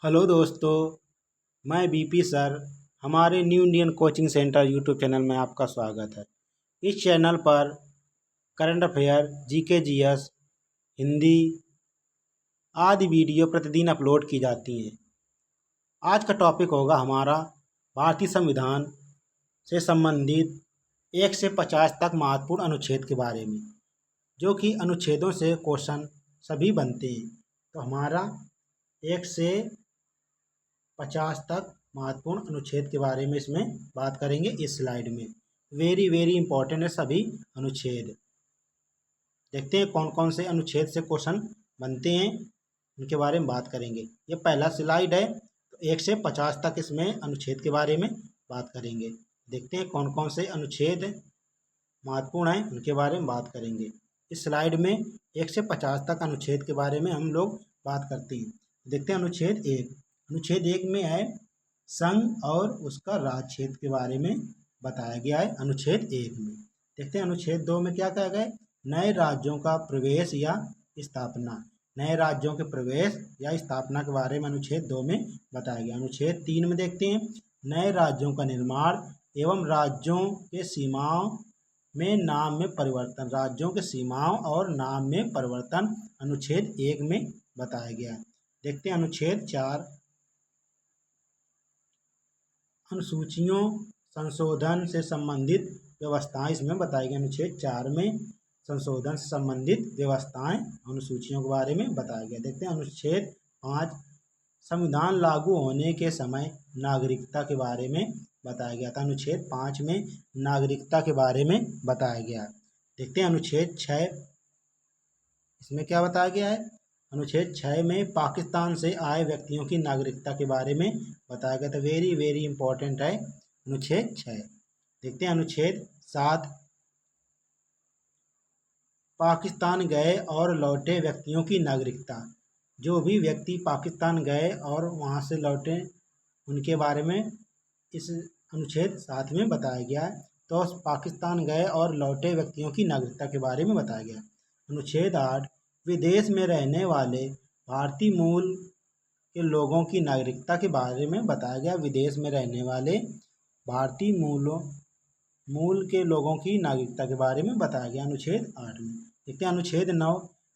Hello दोस्तों, मैं BP sir. हमारे new Indian coaching centre YouTube channel में आपका स्वागत है। इस चैनल पर current affair, GK, GS, Hindi आदि वीडियो प्रतिदिन अपलोड की जाती हैं। आज का टॉपिक होगा हमारा भारतीय संविधान से संबंधित 1 से 50 तक महत्वपूर्ण अनुच्छेद के बारे में, जो कि अनुच्छेदों से क्वेश्चन सभी बनते हैं। तो हमारा 1 से 50 तक महत्वपूर्ण अनुच्छेद के बारे में इसमें बात करेंगे इस स्लाइड में। वेरी वेरी इंपॉर्टेंट है सभी अनुच्छेद। देखते हैं कौन कौन से अनुच्छेद से क्वेश्चन बनते हैं, उनके बारे में बात करेंगे। ये पहला स्लाइड है, तो 1 से 50 तक इसमें अनुच्छेद के बारे में बात करेंगे। देखते हैं कौन कौन से अनुच्छेद महत्वपूर्ण हैं, उनके बारे में बात करेंगे। इस स्लाइड में 1 से 50 तक अनुच्छेद के बारे में हम लोग बात करते हैं। देखते हैं अनुच्छेद 1। अनुच्छेद 1 में है संघ और उसका राज्य क्षेत्र के बारे में बताया गया है अनुच्छेद 1 में। देखते हैं अनुच्छेद 2 में क्या कहा गया है, नए राज्यों का प्रवेश या स्थापना। नए राज्यों के प्रवेश या स्थापना के बारे में अनुच्छेद 2 में बताया गया। अनुच्छेद 3 में देखते हैं नए राज्यों का निर्माण एवं राज्यों के सीमाओं में नाम में परिवर्तन। राज्यों के सीमाओं और नाम में परिवर्तन अनुच्छेद 1 में बताया गया है। देखते हैं अनुच्छेद 4। अनुसूचियों संशोधन से संबंधित व्यवस्थाएं इसमें बताई गई। अनुच्छेद 4 में संशोधन से संबंधित व्यवस्थाएं अनुसूचियों के बारे में बताया गया। देखते हैं अनुच्छेद 5। संविधान लागू होने के समय नागरिकता के बारे में बताया गया था। अनुच्छेद 5 में नागरिकता के बारे में बताया गया। देखते हैं अनुच्छेद 6, इसमें क्या बताया गया है। अनुच्छेद 6 में पाकिस्तान से आए व्यक्तियों की नागरिकता के बारे में बताया गया था। वेरी वेरी इंपॉर्टेंट है अनुच्छेद 6। देखते हैं अनुच्छेद 7। पाकिस्तान गए और लौटे व्यक्तियों की नागरिकता। जो भी व्यक्ति पाकिस्तान गए और वहां से लौटे, उनके बारे में इस अनुच्छेद 7 में बताया गया है। तो पाकिस्तान गए और लौटे व्यक्तियों की नागरिकता के बारे में बताया गया। अनुच्छेद 8। विदेश में रहने वाले भारतीय मूल के लोगों की नागरिकता के बारे में बताया गया। विदेश में रहने वाले भारतीय मूल के लोगों की नागरिकता के बारे में बताया गया अनुच्छेद 8 में। देखते हैं अनुच्छेद 9।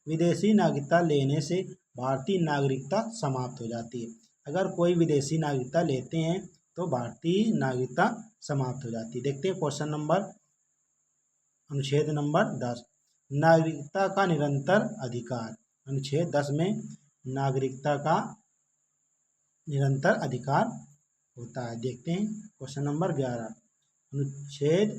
विदेशी नागरिकता लेने से भारतीय नागरिकता समाप्त हो जाती है। अगर कोई विदेशी नागरिकता लेते हैं तो भारतीय नागरिकता समाप्त हो जाती है। देखते हैं क्वेश्चन नंबर, अनुच्छेद नंबर 10। नागरिकता का निरंतर अधिकार। अनुच्छेद 10 में नागरिकता का निरंतर अधिकार होता है। देखते हैं क्वेश्चन नंबर 11। अनुच्छेद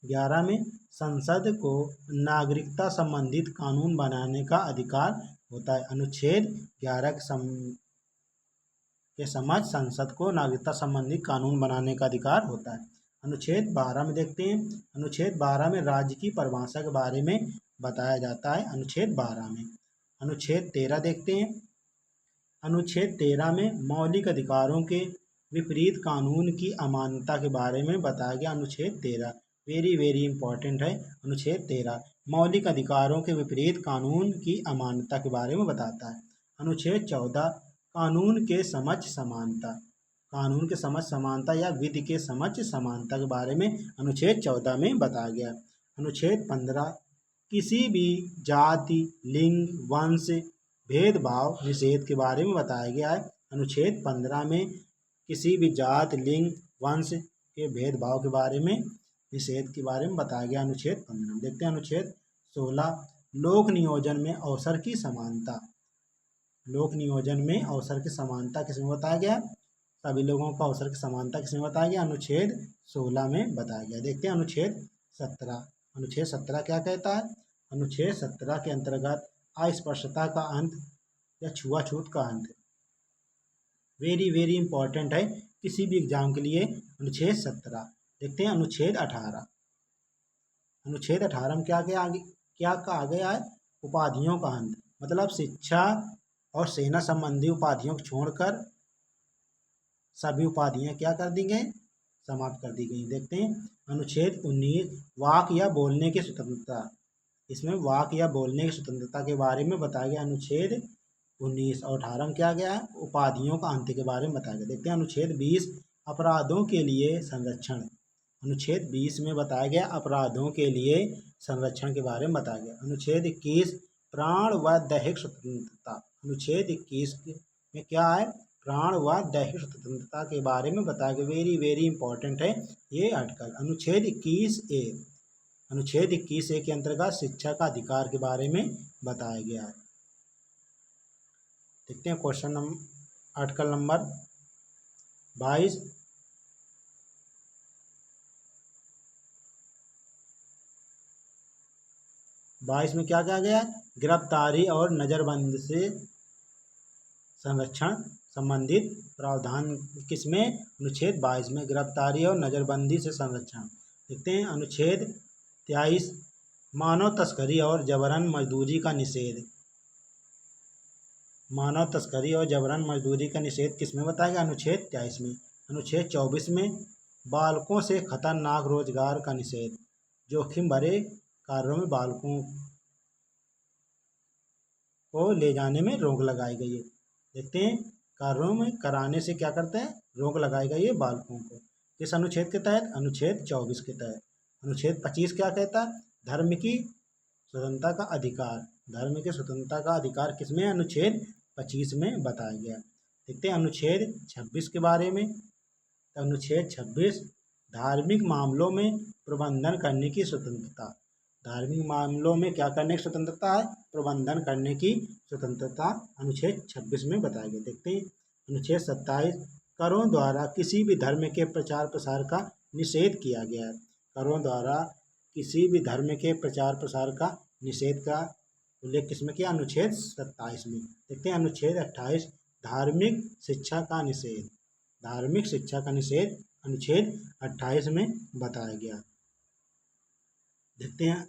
11 में संसद को नागरिकता संबंधित कानून बनाने का अधिकार होता है। अनुच्छेद 11 के समझ संसद को नागरिकता संबंधी कानून बनाने का अधिकार होता है। अनुच्छेद 12 में देखते हैं। अनुच्छेद 12 में राज्य की परिभाषा के बारे में बताया जाता है। अनुच्छेद 12 में। अनुच्छेद 13 देखते हैं। अनुच्छेद 13 में मौलिक अधिकारों के विपरीत कानून की अमान्यता के बारे में बताया गया। अनुच्छेद 13 वेरी वेरी इंपॉर्टेंट है। अनुच्छेद 13 मौलिक अधिकारों के विपरीत कानून की अमान्यता के बारे में बताता है। अनुच्छेद 14 कानून के समझ समानता। कानून के समझ समानता या विधि के समझ समानता के बारे में अनुच्छेद 14 में बताया गया। अनुच्छेद 15 किसी भी जाति, लिंग, वंश भेदभाव निषेध के बारे में बताया गया है। अनुच्छेद 15 में किसी भी जात, लिंग, वंश के भेदभाव के बारे में निषेध के बारे में बताया गया। अनुच्छेद 15। देखते हैं अनुच्छेद 16 लोक नियोजन में अवसर की समानता। लोक नियोजन में अवसर की समानता किसमें बताया गया, सभी लोगों को अवसर की समानता किसमें बताया गया, अनुच्छेद 16 में बताया गया। देखते हैं अनुच्छेद 17। अनुच्छेद 17 क्या कहता है। अनुच्छेद 17 के अंतर्गत अस्पृश्यता का अंत या छुआछूत का अंत। वेरी वेरी इंपॉर्टेंट है किसी भी एग्जाम के लिए अनुच्छेद 17। देखते हैं अनुच्छेद 18। अनुच्छेद 18 में क्या कहा गया है, उपाधियों का अंत। मतलब शिक्षा और सेना संबंधी उपाधियों को छोड़कर सभी उपाधियां क्या कर दी गई, समाप्त कर दी गई। देखते हैं अनुच्छेद 19 वाक या बोलने की स्वतंत्रता। इसमें वाक या बोलने की स्वतंत्रता के बारे में बताया गया। अनुच्छेद 19 और 18 में क्या गया है, उपाधियों का अंत के बारे में बताया गया। देखते हैं अनुच्छेद 20 अपराधों के लिए संरक्षण। अनुच्छेद 20 में बताया गया अपराधों के लिए संरक्षण के बारे में बताया गया। अनुच्छेद 21 प्राण व दैहिक स्वतंत्रता। अनुच्छेद 21 में क्या है, प्राण व दैहिक स्वतंत्रता के बारे में बताया गया। वेरी वेरी इंपॉर्टेंट है ये आर्टिकल। अनुच्छेद 21A, अनुच्छेद 21A के अंतर्गत शिक्षा का अधिकार के बारे में बताया गया है। देखते हैं क्वेश्चन आर्टिकल नंबर 22। में क्या कहा गया, गिरफ्तारी और नजरबंद से संरक्षण संबंधित प्रावधान किसमें, अनुच्छेद 22 में गिरफ्तारी और नजरबंदी से संरक्षण। देखते हैं अनुच्छेद 23 मानव तस्करी और जबरन मजदूरी का निषेध। मानव तस्करी और जबरन मजदूरी का निषेध किसमें बताया गया, अनुच्छेद 23 में। अनुच्छेद 24 में बालकों से खतरनाक रोजगार का निषेध। जोखिम भरे कार्यों में बालकों को ले जाने में रोक लगाई गई है। देखते हैं कार्यों में कराने से क्या करते हैं, रोक लगाई गई है बालकों को। किस अनुच्छेद के तहत, अनुच्छेद 24 के तहत। अनुच्छेद 25 क्या कहता है, धर्म की स्वतंत्रता का अधिकार। धर्म की स्वतंत्रता का अधिकार किसमें, अनुच्छेद 25 में बताया गया। देखते हैं अनुच्छेद 26 के बारे में। अनुच्छेद 26 धार्मिक मामलों में प्रबंधन करने की स्वतंत्रता। धार्मिक मामलों में क्या करने की स्वतंत्रता है, प्रबंधन करने की स्वतंत्रता अनुच्छेद 26 में बताया गया। देखते हैं अनुच्छेद 27 करों द्वारा किसी भी धर्म के प्रचार प्रसार का निषेध किया गया है। करों द्वारा किसी भी धर्म के प्रचार प्रसार का निषेध का उल्लेख किसमें किया, अनुच्छेद 27 में। देखते हैं अनुच्छेद 28 धार्मिक शिक्षा का निषेध। धार्मिक शिक्षा का निषेध अनुच्छेद 28 में बताया गया। देखते हैं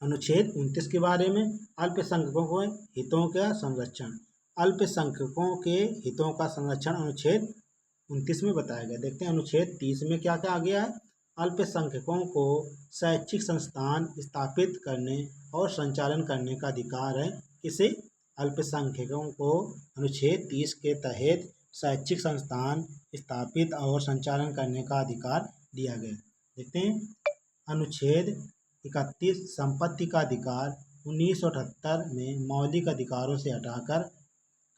अनुच्छेद 29 के बारे में, अल्पसंख्यकों के हितों का संरक्षण। अल्पसंख्यकों के हितों का संरक्षण अनुच्छेद 29 में बताया गया। देखते हैं अनुच्छेद 30 में क्या क्या आ गया है, अल्पसंख्यकों को शैक्षिक संस्थान स्थापित करने और संचालन करने का अधिकार है। किसे, अल्पसंख्यकों को अनुच्छेद 30 के तहत शैक्षिक संस्थान स्थापित और संचालन करने का अधिकार दिया गया। देखते हैं अनुच्छेद 31 संपत्ति का अधिकार 1978 में मौलिक अधिकारों से हटाकर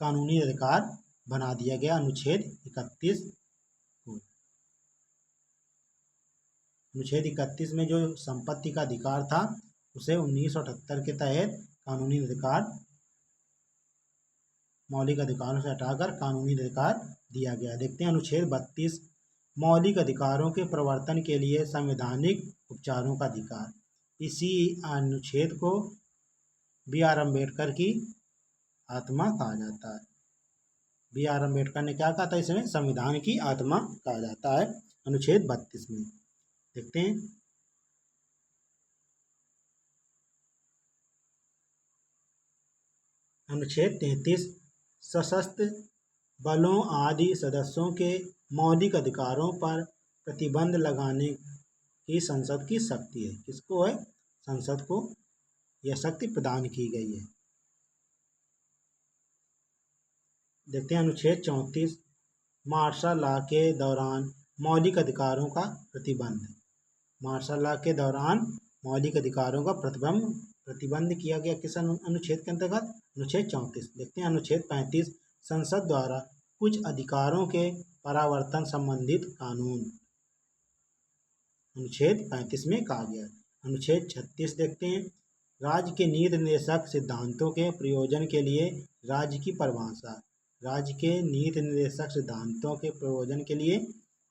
कानूनी अधिकार बना दिया गया। अनुच्छेद 31 को, अनुच्छेद 31 में जो संपत्ति का अधिकार था उसे 1978 के तहत कानूनी अधिकार, मौलिक अधिकारों से हटाकर कानूनी अधिकार दिया गया। देखते हैं अनुच्छेद 32 मौलिक अधिकारों के प्रवर्तन के लिए संवैधानिक उपचारों का अधिकार। इसी अनुच्छेद को B.R. अम्बेडकर की आत्मा कहा जाता है। B.R. अम्बेडकर ने क्या कहा था, इसमें संविधान की आत्मा कहा जाता है अनुच्छेद 32 में। देखते हैं अनुच्छेद 33 सशस्त्र बलों आदि सदस्यों के मौलिक अधिकारों पर प्रतिबंध लगाने की संसद की शक्ति है। किसको है, संसद को यह शक्ति प्रदान की गई है। देखते हैं अनुच्छेद 34 मार्शल लॉ के दौरान मौलिक अधिकारों का प्रतिबंध। मार्शल लॉ के दौरान मौलिक अधिकारों का प्रतिबंध किया गया किस अनुच्छेद के अंतर्गत, अनुच्छेद 34। देखते हैं अनुच्छेद 35 संसद द्वारा कुछ अधिकारों के परावर्तन संबंधित कानून। अनुच्छेद 35 में कहा गया। अनुच्छेद 36 देखते हैं राज्य के नीति निर्देशक सिद्धांतों के प्रयोजन के लिए राज्य की परिभाषा। राज्य के नीति निर्देशक सिद्धांतों के प्रयोजन के लिए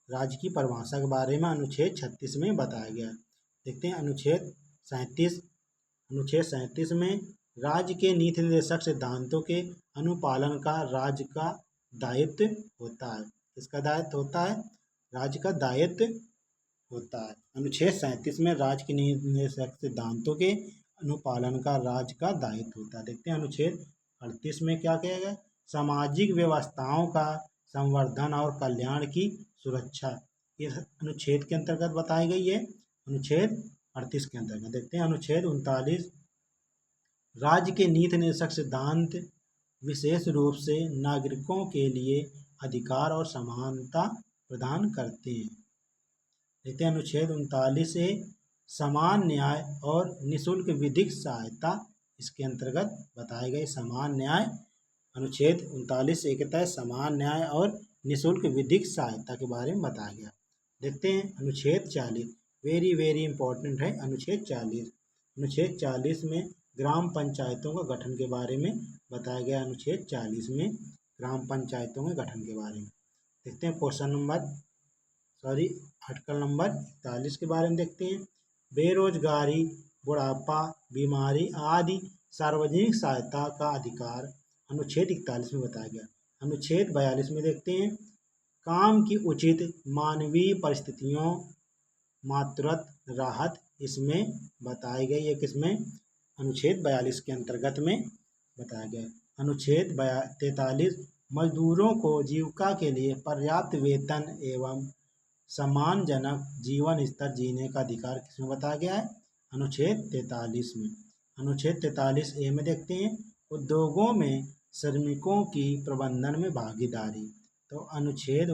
राज्य की परिभाषा के बारे में अनुच्छेद 36 में बताया गया। देखते हैं अनुच्छेद 37। अनुच्छेद 37 में राज्य के नीति निर्देशक सिद्धांतों के अनुपालन का राज्य का दायित्व होता है। किसका दायित्व होता है, राज्य का दायित्व होता है। अनुच्छेद 37 में राज्य के नीति निर्देशक सिद्धांतों के अनुपालन का राज्य का दायित्व होता है। देखते हैं अनुच्छेद 38 में क्या किया गया, सामाजिक व्यवस्थाओं का संवर्धन और कल्याण की सुरक्षा इस अनुच्छेद के अंतर्गत बताई गई है। अनुच्छेद 38 के अंतर्गत देखते हैं अनुच्छेद 39 राज्य के नीति निर्देशक सिद्धांत विशेष रूप से नागरिकों के लिए अधिकार और समानता प्रदान करते हैं। देखते हैं अनुच्छेद 39 समान न्याय और निःशुल्क विधिक सहायता इसके अंतर्गत बताए गए। समान न्याय अनुच्छेद 39 के तहत समान न्याय और निःशुल्क विधिक सहायता के बारे में बताया गया। देखते हैं अनुच्छेद 40 वेरी वेरी इंपॉर्टेंट है। अनुच्छेद 40 में ग्राम पंचायतों का गठन के बारे में बताया गया। अनुच्छेद 40 में ग्राम पंचायतों के गठन के बारे में देखते हैं। आर्टिकल नंबर 41 के बारे में देखते हैं। बेरोजगारी, बुढ़ापा, बीमारी आदि सार्वजनिक सहायता का अधिकार अनुच्छेद 41 में बताया गया। अनुच्छेद 42 में देखते हैं। काम की उचित मानवीय परिस्थितियों मातृत्व राहत इसमें बताई गई है। किसमें? अनुच्छेद 42 के अंतर्गत में बताया गया। अनुच्छेद 43 मजदूरों को जीविका के लिए पर्याप्त वेतन एवं सम्मानजनक जीवन स्तर जीने का अधिकार किसमें बताया गया है? अनुच्छेद 43 में। अनुच्छेद 43A में देखते हैं। उद्योगों में श्रमिकों की प्रबंधन में भागीदारी। तो अनुच्छेद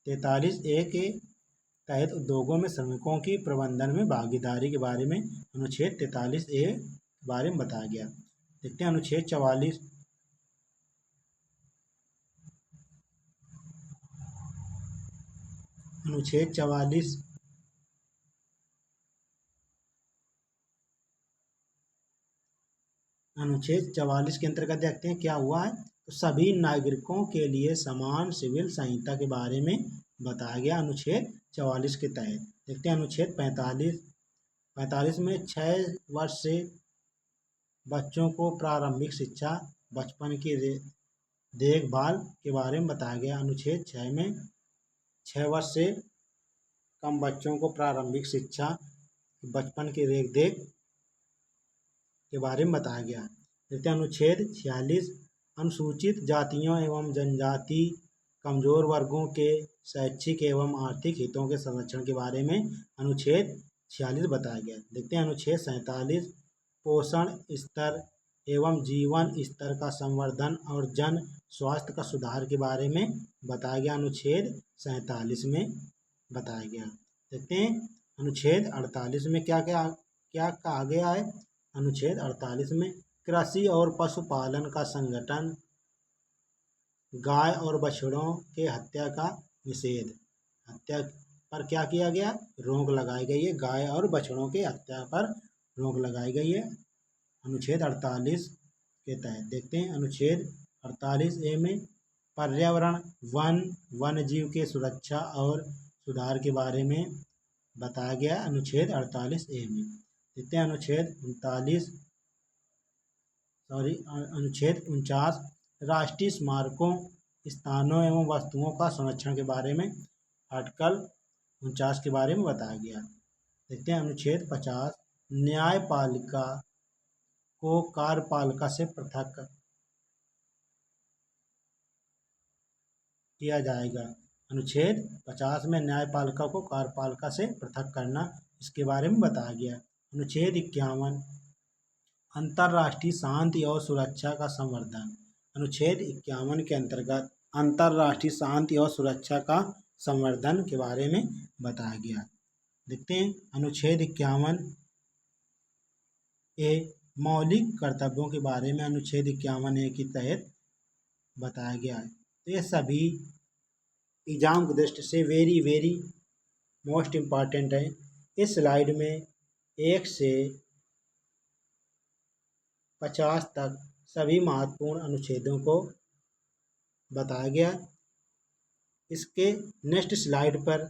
43A के तहत उद्योगों में श्रमिकों की प्रबंधन में भागीदारी के बारे में अनुच्छेद 43A के बारे में बताया गया। देखते हैं अनुच्छेद 44 के अंतर्गत देखते हैं क्या हुआ है। तो सभी नागरिकों के लिए समान सिविल संहिता के बारे में बताया गया अनुच्छेद 44 के तहत। देखते हैं अनुच्छेद 45 में 6 वर्ष से बच्चों को प्रारंभिक शिक्षा बचपन की देखभाल के बारे में बताया गया। अनुच्छेद 6 में 6 वर्ष से कम बच्चों को प्रारंभिक शिक्षा बचपन की देख के बारे में बताया गया। देखते हैं अनुच्छेद 46 अनुसूचित जातियों एवं जनजाति कमजोर वर्गों के शैक्षिक एवं आर्थिक हितों के संरक्षण के बारे में अनुच्छेद 46 बताया गया। देखते हैं अनुच्छेद 47 पोषण स्तर एवं जीवन स्तर का संवर्धन और जन स्वास्थ्य का सुधार के बारे में बताया गया। अनुच्छेद 47 में बताया गया। देखते हैं अनुच्छेद 48 में क्या कहा गया है। अनुच्छेद 48 में कृषि और पशुपालन का संगठन, गाय और बछड़ों के हत्या का निषेध, हत्या पर क्या किया गया? रोक लगाई गई है। गाय और बछड़ों के हत्या पर रोक लगाई गई है अनुच्छेद 48 के तहत। देखते हैं अनुच्छेद 48A में पर्यावरण, वन्य जीव के सुरक्षा और सुधार के बारे में बताया गया अनुच्छेद 48A में। देखते हैं अनुच्छेद 49 राष्ट्रीय स्मारकों, स्थानों एवं वस्तुओं का संरक्षण के बारे में आर्टिकल 49 के बारे में बताया गया। देखते हैं अनुच्छेद 50 न्यायपालिका को कार्यपालिका से पृथक किया जाएगा। अनुच्छेद 50 में न्यायपालिका को कार्यपालिका से पृथक करना इसके बारे में बताया गया। अनुच्छेद 51 अंतर्राष्ट्रीय शांति और सुरक्षा का संवर्धन। अनुच्छेद 51 के अंतर्गत अंतर्राष्ट्रीय शांति और सुरक्षा का संवर्धन के बारे में बताया गया। देखते हैं अनुच्छेद 51A मौलिक कर्तव्यों के बारे में अनुच्छेद 51A के तहत बताया गया है। तो ये सभी एग्जाम की दृष्टि से वेरी वेरी मोस्ट इम्पॉर्टेंट है। इस स्लाइड में 1 से 50 तक सभी महत्वपूर्ण अनुच्छेदों को बताया गया। इसके नेक्स्ट स्लाइड पर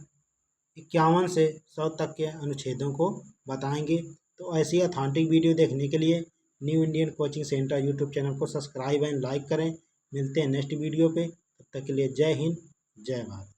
51 से 100 तक के अनुच्छेदों को बताएंगे। तो ऐसी ऑथेंटिक वीडियो देखने के लिए new Indian coaching centre YouTube channel को सब्सक्राइब एंड लाइक करें। मिलते हैं नेक्स्ट वीडियो पे, तब तक के लिए जय हिंद, जय भारत।